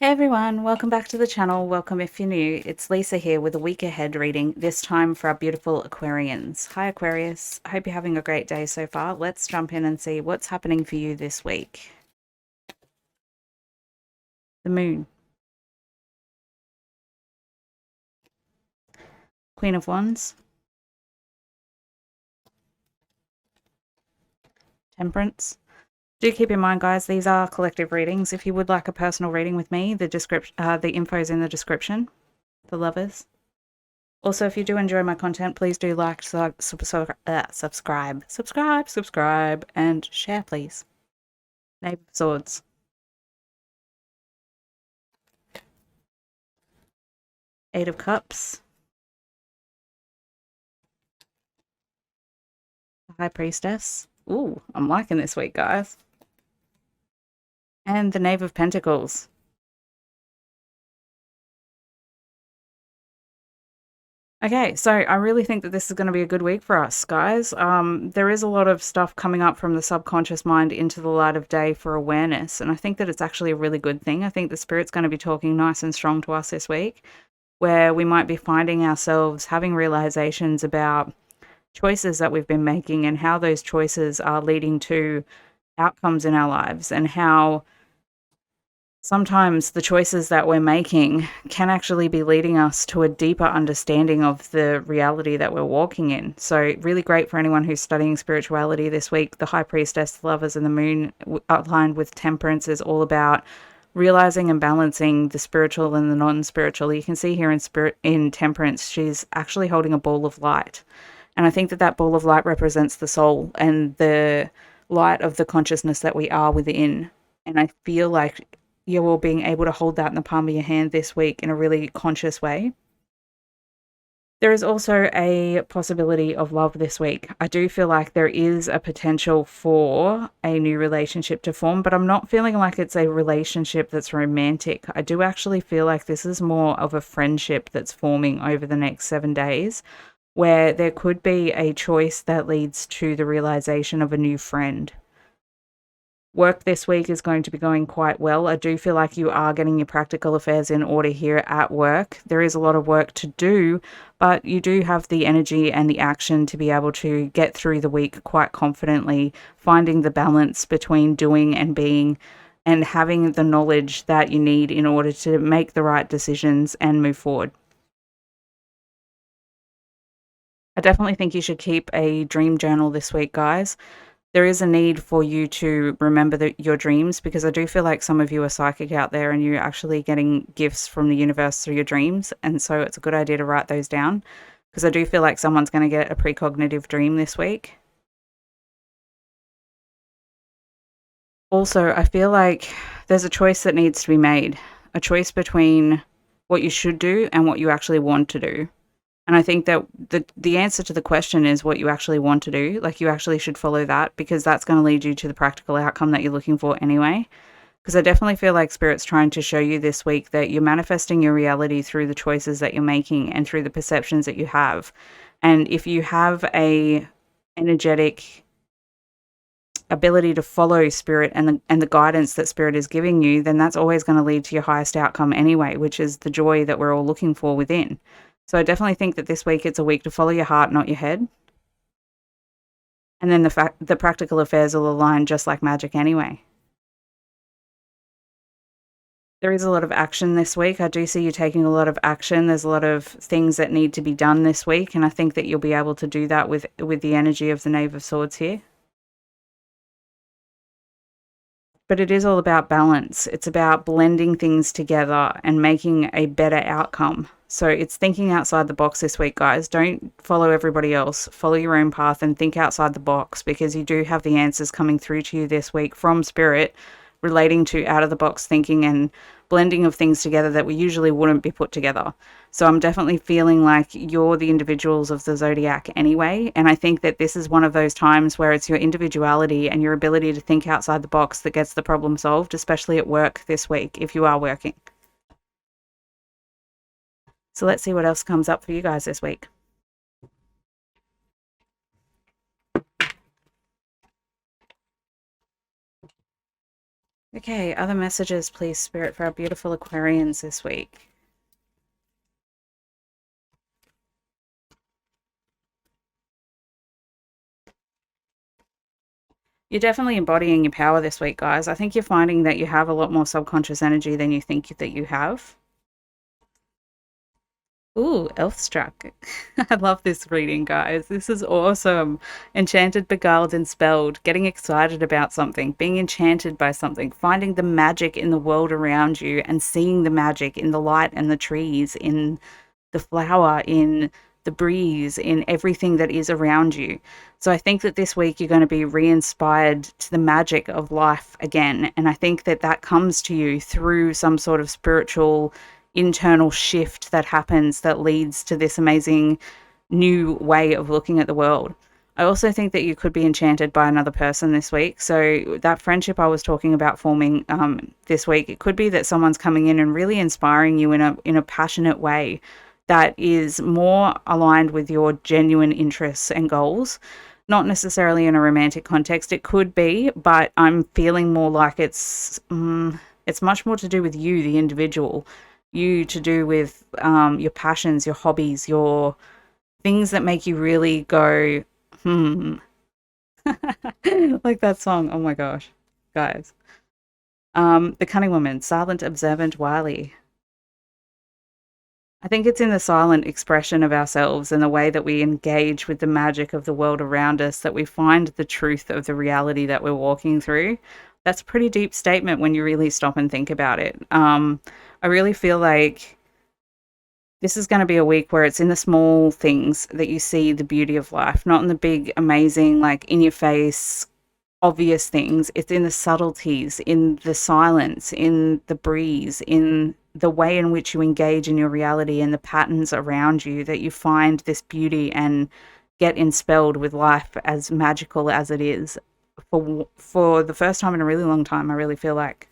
Hey everyone, welcome back to the channel. Welcome if you're new. It's Lisa here with a week ahead reading, this time for our beautiful Aquarians. Hi Aquarius, I hope you're having a great day so far. Let's jump in and see what's happening for you this week. The Moon. Queen of Wands. Temperance. Do keep in mind, guys, these are collective readings. If you would like a personal reading with me, the info is in the description. The lovers. Also, if you do enjoy my content, please do like, subscribe, and share, please. Knave of Swords. Eight of Cups. The High Priestess. Ooh, I'm liking this week, guys. And the Knave of Pentacles. Okay, so I really think that this is going to be a good week for us, guys. There is a lot of stuff coming up from the subconscious mind into the light of day for awareness, and I think that it's actually a really good thing. I think the Spirit's going to be talking nice and strong to us this week, where we might be finding ourselves having realizations about choices that we've been making and how those choices are leading to outcomes in our lives, and how sometimes the choices that we're making can actually be leading us to a deeper understanding of the reality that we're walking in. So really great for anyone who's studying spirituality this week. The High Priestess, the Lovers, and the Moon outlined with Temperance is all about realizing and balancing the spiritual and the non-spiritual. You can see here in Temperance, she's actually holding a ball of light. And I think that that ball of light represents the soul and the light of the consciousness that we are within. And I feel like you're all being able to hold that in the palm of your hand this week in a really conscious way. There is also a possibility of love this week. I do feel like there is a potential for a new relationship to form, but I'm not feeling like it's a relationship that's romantic. I do actually feel like this is more of a friendship that's forming over the next 7 days, where there could be a choice that leads to the realization of a new friend. Work this week is going to be going quite well. I do feel like you are getting your practical affairs in order here at work. There is a lot of work to do, but you do have the energy and the action to be able to get through the week quite confidently, finding the balance between doing and being, and having the knowledge that you need in order to make the right decisions and move forward. I definitely think you should keep a dream journal this week, guys. There is a need for you to remember your dreams, because I do feel like some of you are psychic out there and you're actually getting gifts from the universe through your dreams. And so it's a good idea to write those down, because I do feel like someone's going to get a precognitive dream this week. Also, I feel like there's a choice that needs to be made, a choice between what you should do and what you actually want to do. And I think that the answer to the question is what you actually want to do. Like, you actually should follow that, because that's going to lead you to the practical outcome that you're looking for anyway. Because I definitely feel like Spirit's trying to show you this week that you're manifesting your reality through the choices that you're making and through the perceptions that you have. And if you have a energetic ability to follow Spirit and the guidance that Spirit is giving you, then that's always going to lead to your highest outcome anyway, which is the joy that we're all looking for within. So I definitely think that this week it's a week to follow your heart, not your head. And then the practical affairs will align just like magic anyway. There is a lot of action this week. I do see you taking a lot of action. There's a lot of things that need to be done this week, and I think that you'll be able to do that with the energy of the Knave of Swords here. But it is all about balance. It's about blending things together and making a better outcome. So it's thinking outside the box this week, guys. Don't follow everybody else. Follow your own path and think outside the box, because you do have the answers coming through to you this week from Spirit relating to out of the box thinking and blending of things together that we usually wouldn't be put together. So I'm definitely feeling like you're the individuals of the zodiac anyway. And I think that this is one of those times where it's your individuality and your ability to think outside the box that gets the problem solved, especially at work this week if you are working. So let's see what else comes up for you guys this week. Okay, other messages, please, Spirit, for our beautiful Aquarians this week. You're definitely embodying your power this week, guys. I think you're finding that you have a lot more subconscious energy than you think that you have. Ooh, Elfstruck. I love this reading, guys. This is awesome. Enchanted, beguiled, and spelled. Getting excited about something, being enchanted by something, finding the magic in the world around you, and seeing the magic in the light and the trees, in the flower, in the breeze, in everything that is around you. So I think that this week you're going to be re inspired to the magic of life again. And I think that that comes to you through some sort of spiritual internal shift that happens that leads to this amazing new way of looking at the world. I also think that you could be enchanted by another person this week. So that friendship I was talking about forming this week, it could be that someone's coming in and really inspiring you in a passionate way that is more aligned with your genuine interests and goals. Not necessarily in a romantic context, it could be, but I'm feeling more like it's much more to do with you, the individual, you to do with your passions, your hobbies, your things that make you really go, hmm. Like that song. Oh my gosh, guys. The Cunning Woman, silent, observant, wily. I think it's in the silent expression of ourselves and the way that we engage with the magic of the world around us that we find the truth of the reality that we're walking through. That's a pretty deep statement when you really stop and think about it. I really feel like this is going to be a week where it's in the small things that you see the beauty of life, not in the big, amazing, like in your face, obvious things. It's in the subtleties, in the silence, in the breeze, in the way in which you engage in your reality and the patterns around you that you find this beauty and get inspelled with life as magical as it is for the first time in a really long time. I really feel like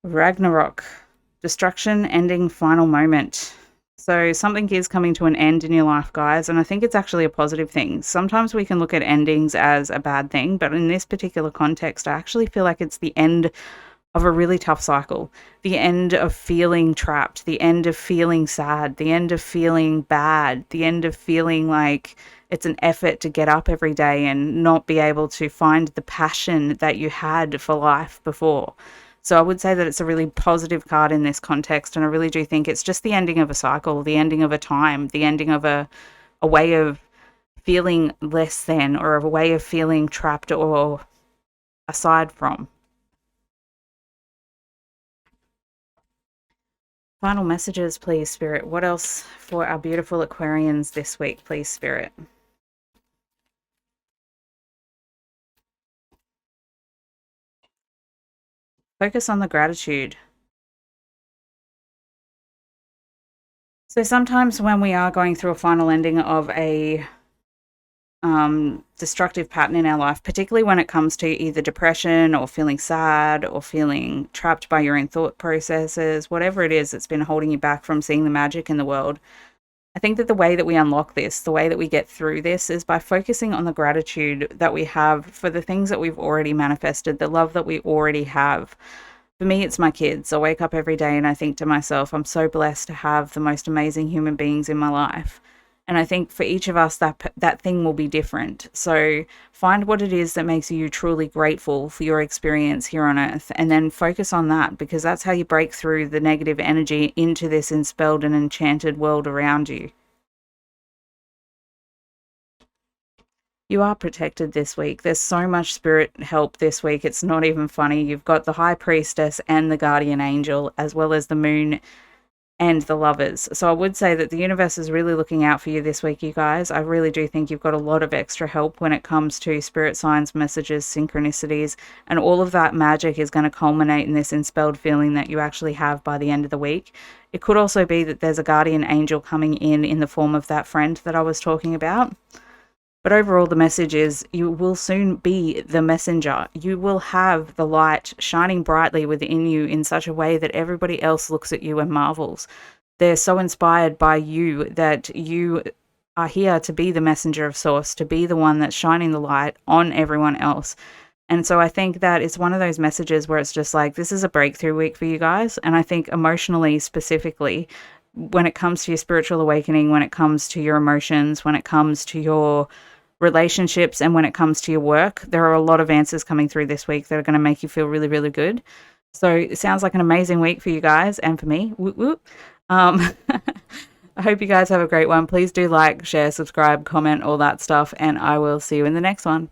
Ragnarok, destruction, ending, final moment. So something is coming to an end in your life, guys, and I think it's actually a positive thing. Sometimes we can look at endings as a bad thing, but in this particular context, I actually feel like it's the end of a really tough cycle, the end of feeling trapped, the end of feeling sad, the end of feeling bad, the end of feeling like it's an effort to get up every day and not be able to find the passion that you had for life before. So I would say that it's a really positive card in this context, and I really do think it's just the ending of a cycle, the ending of a time, the ending of a way of feeling less than, or of a way of feeling trapped or aside from. Final messages, please, Spirit. What else for our beautiful Aquarians this week, please, Spirit? Focus on the gratitude. So sometimes when we are going through a final ending of a destructive pattern in our life, particularly when it comes to either depression or feeling sad or feeling trapped by your own thought processes, whatever it is that's been holding you back from seeing the magic in the world, I think that the way that we unlock this, the way that we get through this, is by focusing on the gratitude that we have for the things that we've already manifested, the love that we already have. For me, it's my kids. I wake up every day and I think to myself, I'm so blessed to have the most amazing human beings in my life. And I think for each of us, that thing will be different. So find what it is that makes you truly grateful for your experience here on Earth, and then focus on that, because that's how you break through the negative energy into this enspelled and enchanted world around you. You are protected this week. There's so much spirit help this week. It's not even funny. You've got the High Priestess and the Guardian Angel, as well as the Moon and the Lovers. So I would say that the universe is really looking out for you this week, you guys. I really do think you've got a lot of extra help when it comes to spirit signs, messages, synchronicities, and all of that magic is going to culminate in this enspelled feeling that you actually have by the end of the week. It could also be that there's a guardian angel coming in the form of that friend that I was talking about. But overall, the message is you will soon be the messenger. You will have the light shining brightly within you in such a way that everybody else looks at you and marvels. They're so inspired by you that you are here to be the messenger of source, to be the one that's shining the light on everyone else. And so I think that it's one of those messages where it's just like, this is a breakthrough week for you guys. And I think emotionally, specifically, when it comes to your spiritual awakening, when it comes to your emotions, when it comes to your relationships, and when it comes to your work, there are a lot of answers coming through this week that are going to make you feel really, really good. So it sounds like an amazing week for you guys and for me. Whoop, whoop. I hope you guys have a great one. Please do like, share, subscribe, comment, all that stuff, and I will see you in the next one.